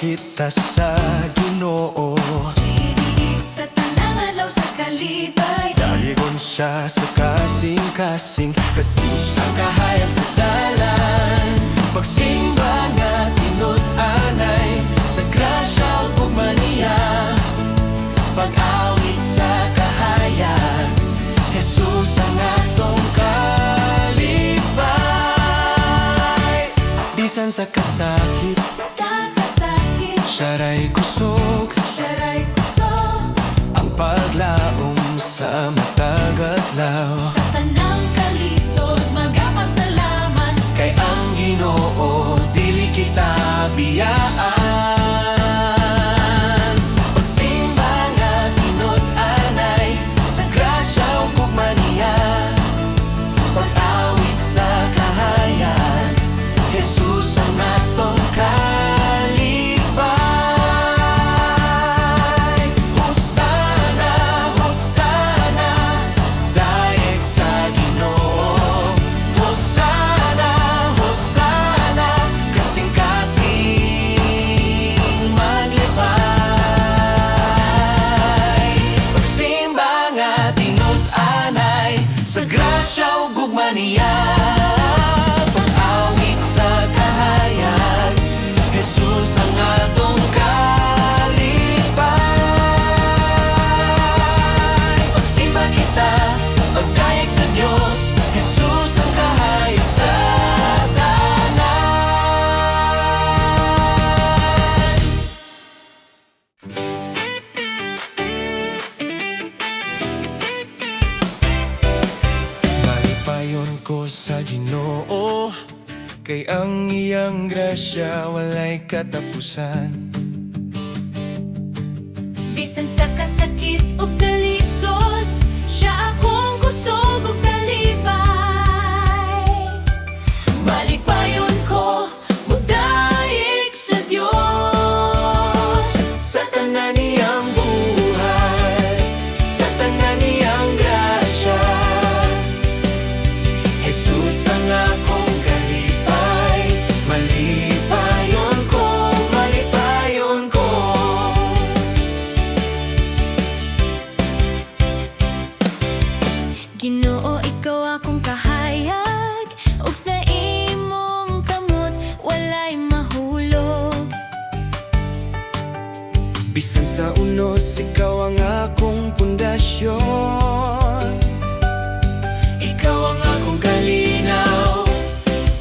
kita sa Ginoo. Dili sa tanang adlaw sa kalipay, Dayon siya sa kasing-kasing, kasus ang kahayag sa dalan. Pagsimba nga tinud-anay, sa grasya ug maniya. Pag-awit sa kahayag, Jesus ang atong kalipay. Bisan sa kasakit, siya ray kusog, ang paglaom sa matag adlaw. sa tanang kalisod magapasalamat, Kay ang Ginoo dili kita biyaan. Pagsimba nga tinud-anay, sa grasya ug gugmaniya. Pag-awit sa kahayag, Jesus ang atong kalipay. Hosana, Hosana, daig sa Ginoo. Hosana, Hosana, kasing-kasing maglipay. Pagsimba nga tinud-anay, sa grasya ug gugmaniya. Pag-awit sa kahayag, Jesus ang atong kalipay. Pagsimba kita, pagdayeg sa Dios, Jesus ang kahayag sa tanan. Malipayon ko sa Ginoo, kay ang iyang grasya walay katapusan. bisan sa kasakit ug kalisod, siya akong kusog ug kalipay. Malipayon ko, mudayeg sa Dios, Sa tanan niyang buhay, sa tanan niyang grasya, Jesus ang akong kalipay. Malipayon ko, malipayon ko. Ginoo, ikaw akong kahayag, ug sa imong kamot walay mahulog. Bisan sa unos, ikaw ang akong pundasyon. Ikaw ang akong kalinaw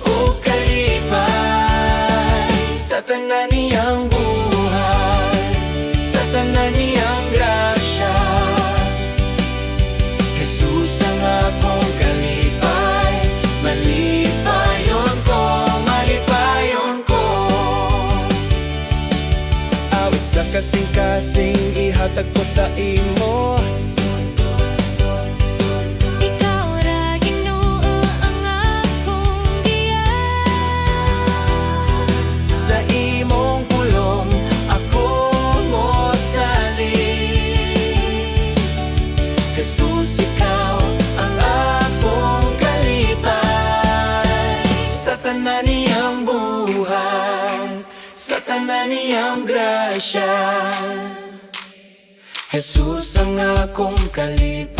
o kalipay. Sa tanan niyang buhay, sa tanan niyang grasya, Jesus ang akong kalipay. Malipayon ko, malipayon ko. Awit sa kasing-kasing, ihatag ko sa imo. Ikaw ra Ginoo ang akong giyan. Sa imong pulong ako mo salin. Jesus, ikaw ang akong kalipay. Sa tanan niyang buhay, sa tanan niyang grasya, Jesus ang akong kalipay.